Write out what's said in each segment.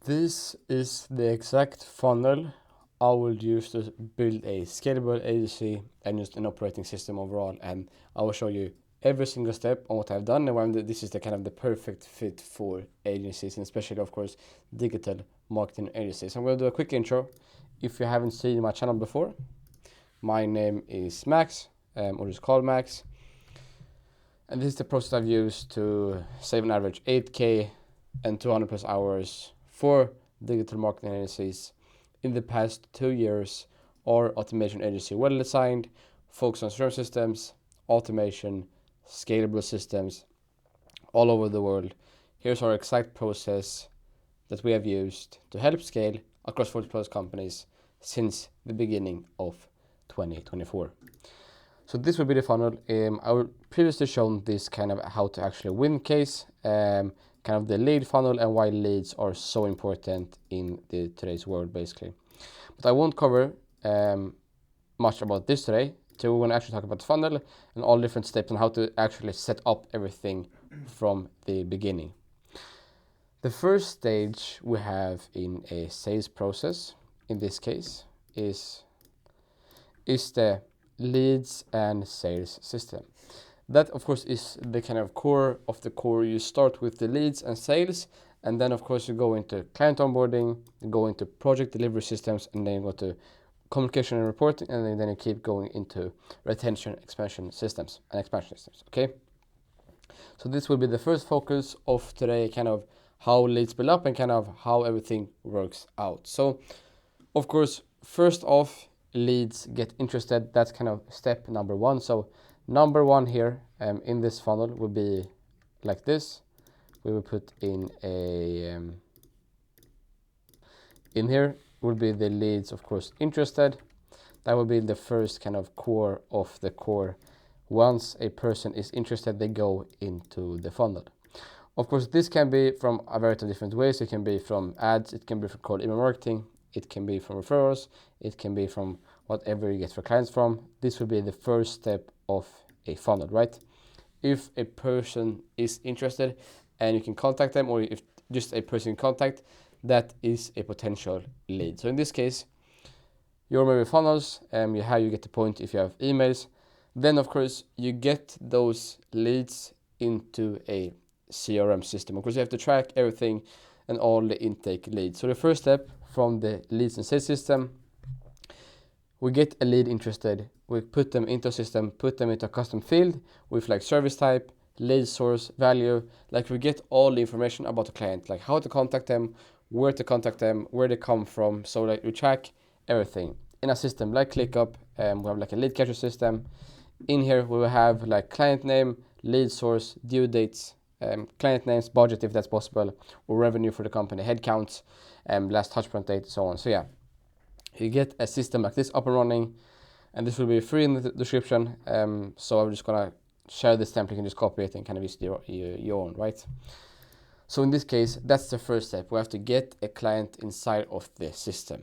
This is the exact funnel I will use to build a scalable agency and just an operating system overall. And I will show you every single step on what I've done and why this is the kind of the perfect fit for agencies, and especially, of course, digital marketing agencies. I'm going to do a quick intro. If you haven't seen my channel before, my name is Max, or just called Max. And this is the process I've used to save an average 8K and 200 plus hours for digital marketing agencies in the past 2 years, or automation agency well designed, focus on CRM systems, automation, scalable systems all over the world. Here's our exact process that we have used to help scale across 40 plus companies since the beginning of 2024. So this will be the funnel. I will previously shown this kind of how to actually win case, kind of the lead funnel and why leads are so important in today's world, basically. But I won't cover much about this today. So we're going to actually talk about the funnel and all different steps and how to actually set up everything from the beginning. The first stage we have in a sales process, in this case, is the leads and sales system. That, of course, is the kind of core of the core. You start with the leads and sales, and then, of course, you go into client onboarding, you go into project delivery systems, and then you go to communication and reporting, and then you keep going into retention, expansion systems. Okay, so this will be the first focus of today, kind of how leads build up and kind of how everything works out. So, of course, first off, leads get interested. That's kind of step number one. So number one here in this funnel will be like this. We will put in in here will be the leads, of course, interested. That will be the first kind of core of the core. Once a person is interested, they go into the funnel. Of course, this can be from a variety of different ways. It can be from ads, it can be from cold email marketing, it can be from referrals, it can be from whatever you get for clients from. This will be the first step of a funnel, right? If a person is interested and you can contact them, or if just a person in contact, that is a potential lead. So in this case, your maybe funnels, how you get the point if you have emails. Then, of course, you get those leads into a CRM system. Of course, you have to track everything and all the intake leads. So the first step from the leads and sales system, we get a lead interested, we put them into a system, put them into a custom field with like service type, lead source, value, like we get all the information about the client, like how to contact them, where to contact them, where they come from. So like we track everything in a system like ClickUp. We have like a lead capture system. In here we will have like client name, lead source, due dates, client names, budget if that's possible, or revenue for the company, headcounts, last touchpoint date, so on. So yeah, you get a system like this up and running, and this will be free in the description. So I'm just gonna share this template. You can just copy it and kind of use your own, right? So in this case, that's the first step. We have to get a client inside of the system.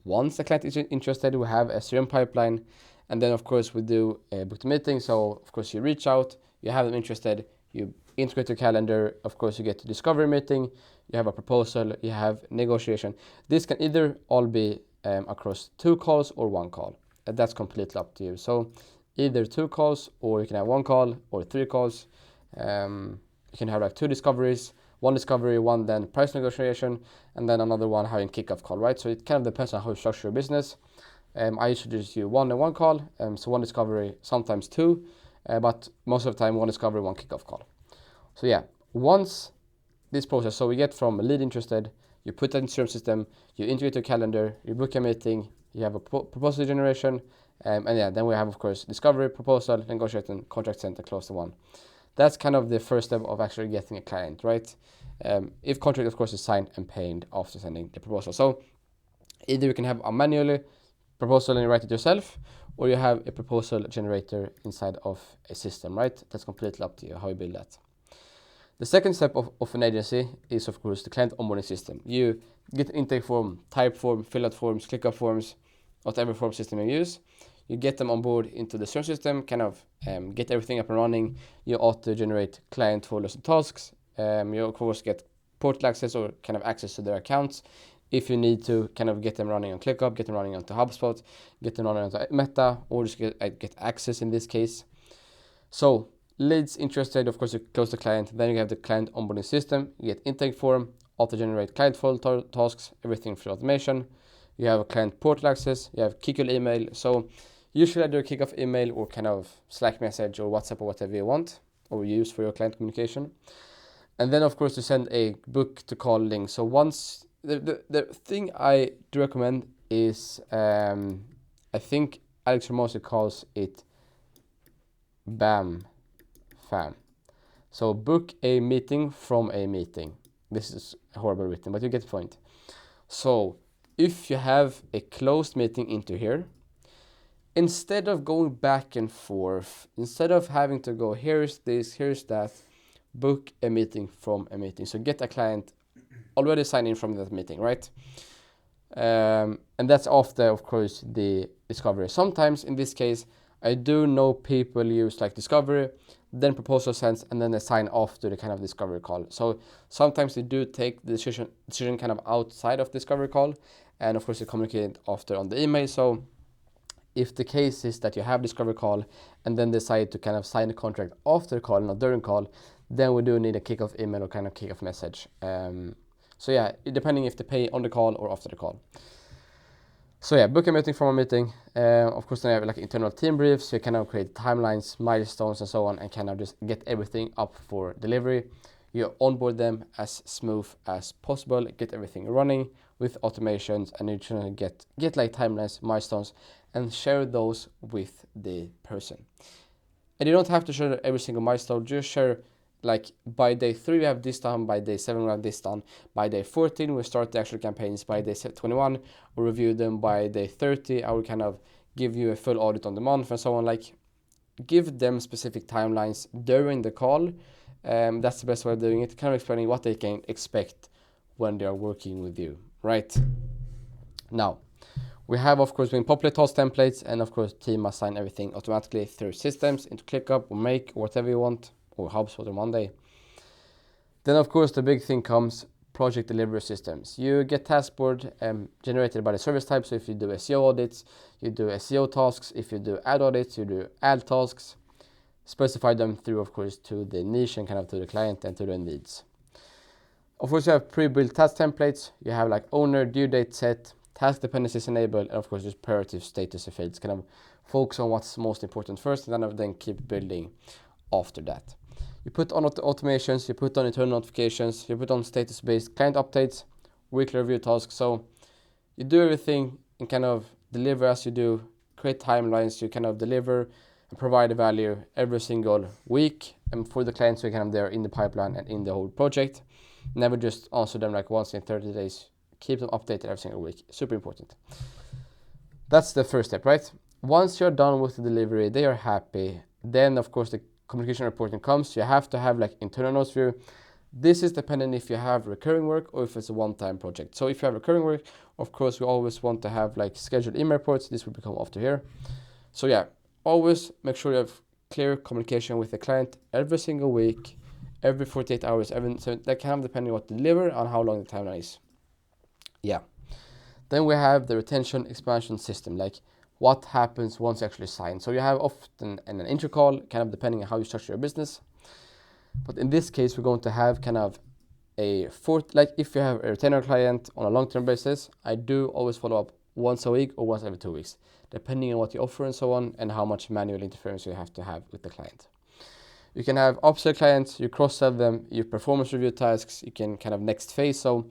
Once the client is interested, we have a CRM pipeline, and then of course we do a booked meeting. So of course you reach out, you have them interested, you integrate your calendar. Of course you get a discovery meeting, you have a proposal, you have negotiation. This can either all be across 2 calls or 1 call. That's completely up to you. So either 2 calls, or you can have 1 call, or 3 calls. You can have like 2 discoveries, 1 discovery, 1 then price negotiation, and then another one having kickoff call, right? So it kind of depends on how you structure your business. I usually just do 1 and 1 call, so 1 discovery, sometimes 2, but most of the time 1 discovery, 1 kickoff call. So yeah, once this process, so we get from a lead interested, you put that in CRM system, you integrate your calendar, you book a meeting, you have a proposal generation, and yeah, then we have of course discovery, proposal, negotiation, contract sent, and close the one. That's kind of the first step of actually getting a client, right? If contract, of course, is signed and paid after sending the proposal. So either you can have a manually proposal and you write it yourself, or you have a proposal generator inside of a system, right? That's completely up to you how you build that. The second step of an agency is, of course, the client onboarding system. You get an intake form, type form, fill out forms, ClickUp forms, whatever form system you use. You get them on board into the CRM system, kind of get everything up and running. You auto-generate client folders and tasks. You, of course, get portal access or kind of access to their accounts. If you need to kind of get them running on ClickUp, get them running onto HubSpot, get them running onto Meta, or just get access in this case. So leads interested, of course, you close the client. Then you have the client onboarding system. You get intake form, auto-generate client folder tasks, everything through automation. You have a client portal access. You have kickoff email. So usually I do a kickoff email or kind of Slack message or WhatsApp or whatever you want or use for your client communication. And then, of course, to send a book to call link. So once the thing I do recommend is, I think Alex Ramosi calls it BAM FAM. So book a meeting from a meeting. This is horrible written, but you get the point. So if you have a closed meeting into here, instead of going back and forth, instead of having to go, here's this, here's that, book a meeting from a meeting. So get a client already signed in from that meeting, right? And that's after, of course, the discovery. Sometimes in this case, I do know people use like discovery, then proposal sends, and then they sign off to the kind of discovery call. So sometimes they do take the decision kind of outside of discovery call, and of course they communicate after on the email. So if the case is that you have discovery call and then decide to kind of sign a contract after the call, not during call, then we do need a kickoff email or kind of kickoff message. So yeah, depending if they pay on the call or after the call. So yeah, book a meeting from a meeting. Of course, then you have like internal team briefs. So you kind of create timelines, milestones, and so on, and kind of just get everything up for delivery. You onboard them as smooth as possible, get everything running with automations, and you try to get like timelines, milestones, and share those with the person. And you don't have to share every single milestone, just share like by day 3 we have this done, by day 7 we have this done, by day 14 we start the actual campaigns, by day 21 we review them, by day 30 I will kind of give you a full audit on the month and so on. Like give them specific timelines during the call. That's the best way of doing it, kind of explaining what they can expect when they are working with you, right? Now we have, of course, been popular task templates, and of course team assign everything automatically through systems into ClickUp or Make or whatever you want, or HubSpot or Monday. Then of course the big thing comes, project delivery systems. You get task board generated by the service type. So if you do SEO audits, you do SEO tasks. If you do ad audits, you do ad tasks. Specify them through, of course, to the niche and kind of to the client and to their needs. Of course, you have pre-built task templates. You have like owner, due date set, task dependencies enabled, and of course just priority status fields. Kind of focus on what's most important first, and then keep building after that. You put on automations, you put on internal notifications, you put on status-based client updates, weekly review tasks. So you do everything and kind of deliver as you do, create timelines, you kind of deliver and provide value every single week. And for the clients, we're kind of there in the pipeline and in the whole project. Never just answer them like once in 30 days. Keep them updated every single week. Super important. That's the first step, right? Once you're done with the delivery, they are happy. Then, of course, the communication reporting comes. You have to have like internal notes view. This is dependent if you have recurring work or if it's a one-time project. So if you have recurring work, of course, we always want to have like scheduled email reports. This will become after here. So yeah, always make sure you have clear communication with the client every single week, every 48 hours, so that kind of depending on what to deliver and how long the timeline is. Yeah. Then we have the retention expansion system, like what happens once you actually sign. So you have often an intro call, kind of depending on how you structure your business. But in this case, we're going to have kind of like if you have a retainer client on a long-term basis, I do always follow up once a week or once every 2 weeks, depending on what you offer and so on, and how much manual interference you have to have with the client. You can have upsell clients, you cross-sell them, you performance review tasks, you can kind of next phase. So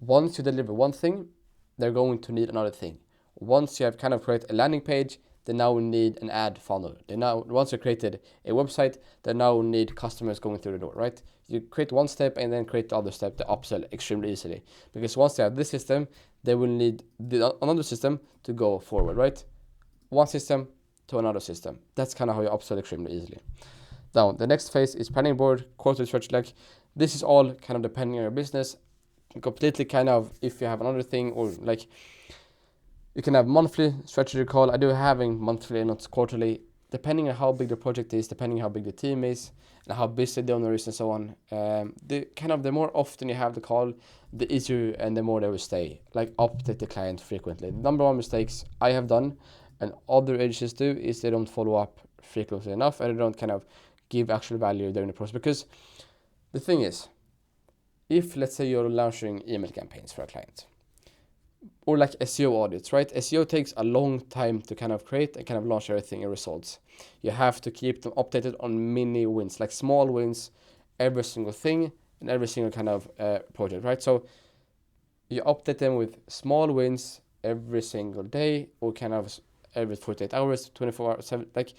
once you deliver one thing, they're going to need another thing. Once you have kind of created a landing page, they now need an ad funnel. Once you created a website, they now need customers going through the door, right? You create one step and then create the other step, the upsell, extremely easily. Because once they have this system, they will need another system to go forward, right? One system to another system. That's kind of how you upsell extremely easily. Now, the next phase is planning board, quarterly strategy. Like this is all kind of depending on your business. Completely kind of if you have another thing, or like you can have monthly strategy call. I do having monthly, not quarterly. depending on how big the project is, depending on how big the team is, and how busy the owner is and so on, the more often you have the call, the easier and the more they will stay. Like update the client frequently. The number one mistakes I have done and other agencies do is they don't follow up frequently enough, and they don't kind of give actual value during the process. Because the thing is, if let's say you're launching email campaigns for a client, or like SEO audits, right? SEO takes a long time to kind of create and kind of launch everything in results. You have to keep them updated on mini wins, like small wins, every single thing and every single kind of project, right? So you update them with small wins every single day, or kind of every 48 hours, 24 hours, 7, like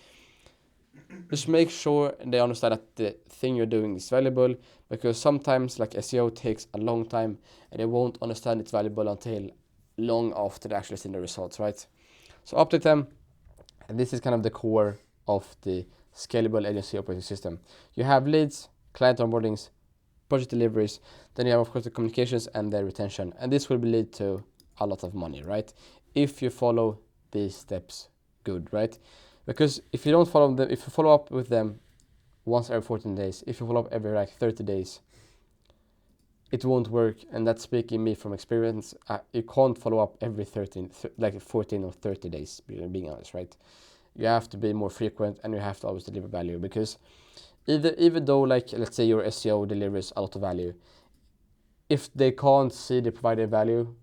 just make sure they understand that the thing you're doing is valuable, because sometimes like SEO takes a long time and they won't understand it's valuable until long after they actually see the results, right? So update them, and this is kind of the core of the scalable agency operating system. You have leads, client onboardings, project deliveries, then you have of course the communications and the retention, and this will lead to a lot of money, right? If you follow these steps good, right? Because if you don't follow them, if you follow up with them once every 14 days, if you follow up every like 30 days, it won't work. And that's speaking me from experience. You can't follow up every 14 or 30 days, being honest, right? You have to be more frequent, and you have to always deliver value, because even though like let's say your SEO delivers a lot of value, if they can't see the provided value,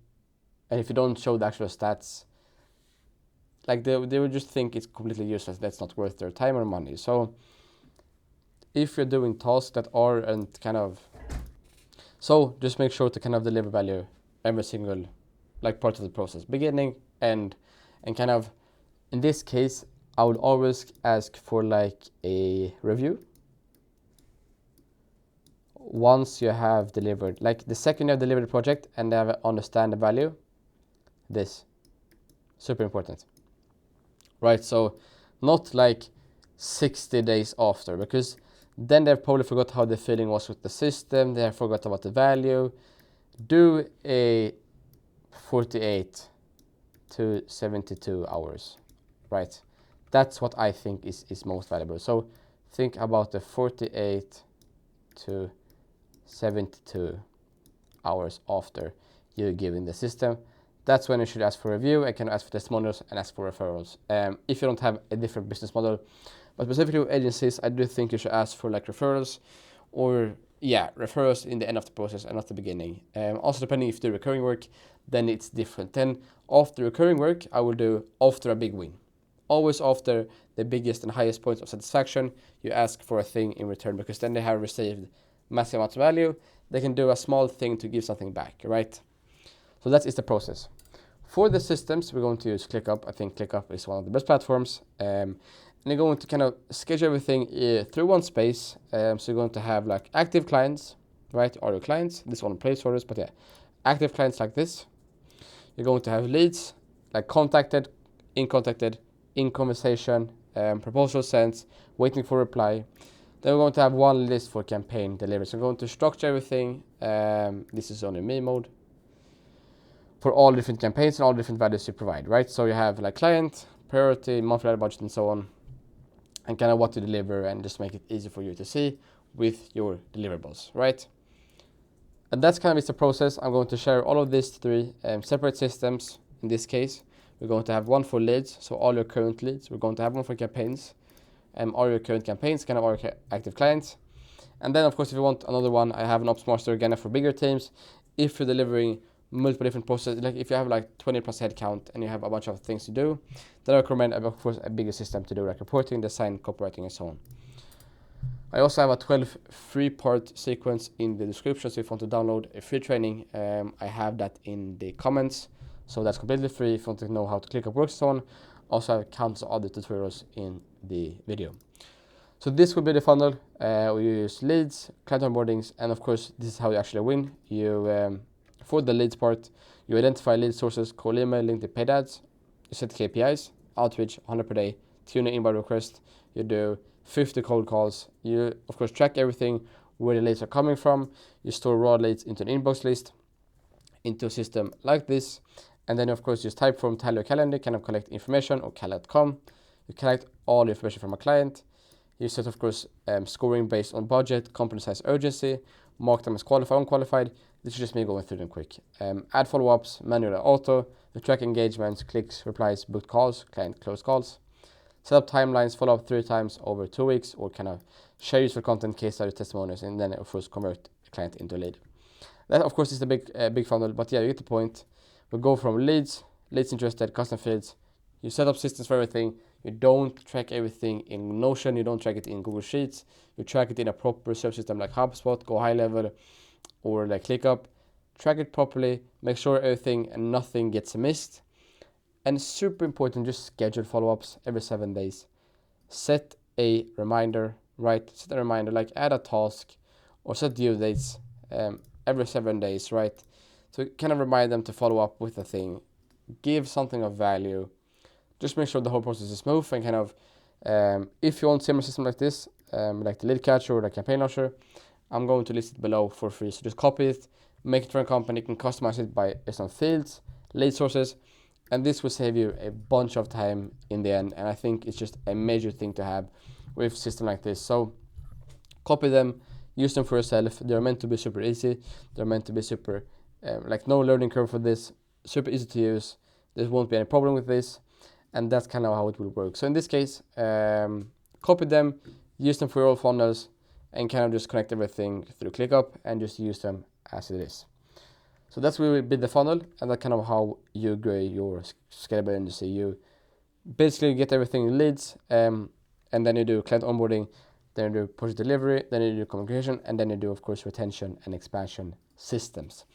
and if you don't show the actual stats, like they will just think it's completely useless. That's not worth their time or money. So if you're doing tasks that aren't kind of, so just make sure to kind of deliver value every single like part of the process, beginning, end, and kind of in this case, I would always ask for like a review once you have delivered, like the second you have delivered the project and they have understand the value. This super important, right? So not like 60 days after, because then they've probably forgot how the feeling was with the system, they have forgot about the value. Do a 48 to 72 hours, right? That's what I think is most valuable. So think about the 48 to 72 hours after you're giving the system. That's when you should ask for review and can ask for testimonials and ask for referrals. If you don't have a different business model, but specifically with agencies, I do think you should ask for like referrals, or referrals in the end of the process and not the beginning. Also, depending if you do recurring work, then it's different. Then after recurring work, I will do after a big win. Always after the biggest and highest points of satisfaction, you ask for a thing in return, because then they have received massive amounts of value. They can do a small thing to give something back, right? So that is the process. For the systems, we're going to use ClickUp. I think ClickUp is one of the best platforms. And you're going to kind of schedule everything through one space. So you're going to have like active clients, right? Or your clients. This one placeholders, but yeah, active clients like this. You're going to have leads, like contacted, in conversation, proposal sent, waiting for reply. Then we're going to have one list for campaign delivery. So we're going to structure everything. This is only me mode for all different campaigns and all different values you provide, right? So you have like client, priority, monthly ad budget, and so on, and kind of what to deliver, and just make it easy for you to see with your deliverables, right? And that's kind of is the process. I'm going to share all of these three separate systems. In this case, we're going to have one for leads, so all your current leads. We're going to have one for campaigns, all your current campaigns, kind of all your active clients. And then, of course, if you want another one, I have an Ops Master again for bigger teams. If you're delivering multiple different processes, like if you have like 20 plus headcount and you have a bunch of things to do, then I recommend, of course, a bigger system to do like reporting, design, copywriting, and so on. I also have a 12 3-part sequence in the description, so if you want to download a free training, I have that in the comments. So that's completely free if you want to know how to ClickUp works and so on. Also, I have countless other tutorials in the video. So this will be the funnel. We use leads, client onboardings, and of course, this is how you actually win. You for the leads part, you identify lead sources, cold email, LinkedIn paid ads. You set KPIs, outreach 100 per day, tune in inbound request. You do 50 cold calls. You, of course, track everything, where the leads are coming from. You store raw leads into an inbox list, into a system like this. And then, of course, use Typeform, Tally, or Calendar, kind of collect information, or Cal.com. You collect all the information from a client. You set, of course, scoring based on budget, company size, urgency, mark them as qualified, unqualified. This is just me going through them quick. Add follow-ups, manual and auto. You track engagements, clicks, replies, booked calls, client closed calls. Set up timelines, follow up 3 times over 2 weeks, or kind of share useful content, case study, testimonials, and then of course convert the client into a lead. That of course is the big funnel, but yeah, you get the point. We go from leads interested, custom fields. You set up systems for everything. You don't track everything in Notion. You don't track it in Google Sheets. You track it in a proper search system like HubSpot, Go High Level, or like ClickUp. Track it properly. Make sure everything and nothing gets missed. And super important, just schedule follow-ups every 7 days. Set a reminder, right? Set a reminder, like add a task or set due dates every 7 days, right? So kind of remind them to follow up with a thing. Give something of value. Just make sure the whole process is smooth and kind of, if you want a similar system like this, like the lead catcher or the campaign launcher, I'm going to list it below for free. So just copy it, make it for a company, you can customize it by some fields, lead sources, and this will save you a bunch of time in the end. And I think it's just a major thing to have with a system like this. So copy them, use them for yourself. They're meant to be super easy. They're meant to be super, like no learning curve for this, super easy to use. There won't be any problem with this. And that's kind of how it will work. So in this case, copy them, use them for your funnels, and kind of just connect everything through ClickUp and just use them as it is. So that's where we build the funnel, and that's kind of how you grow your scalable industry. You basically get everything in leads, and then you do client onboarding, then you do push delivery, then you do communication, and then you do, of course, retention and expansion systems.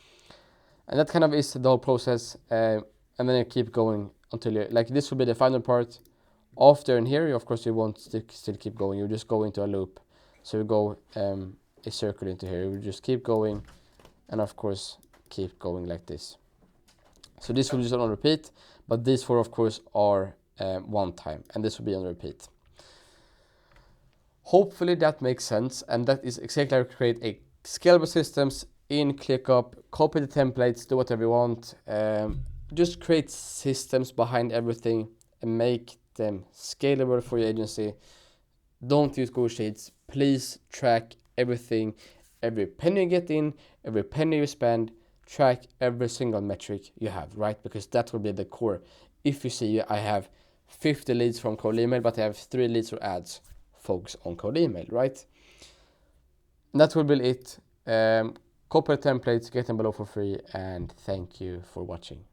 And that kind of is the whole process, and then you keep going until you, like this will be the final part. After in here, of course, you won't still keep going. You just go into a loop. So you go a circle into here. You just keep going, and of course, keep going like this. So this will just on repeat, but these 4 of course are one time, and this will be on repeat. Hopefully that makes sense, and that is exactly how to create a scalable systems in ClickUp. Copy the templates, do whatever you want. Just create systems behind everything and make them scalable for your agency. Don't use Google Sheets. Please track everything, every penny you get in, every penny you spend. Track every single metric you have, right? Because that will be the core. If you see I have 50 leads from cold email, but I have 3 leads for ads, focus on cold email, right? And that will be it. Copy templates, get them below for free, and thank you for watching.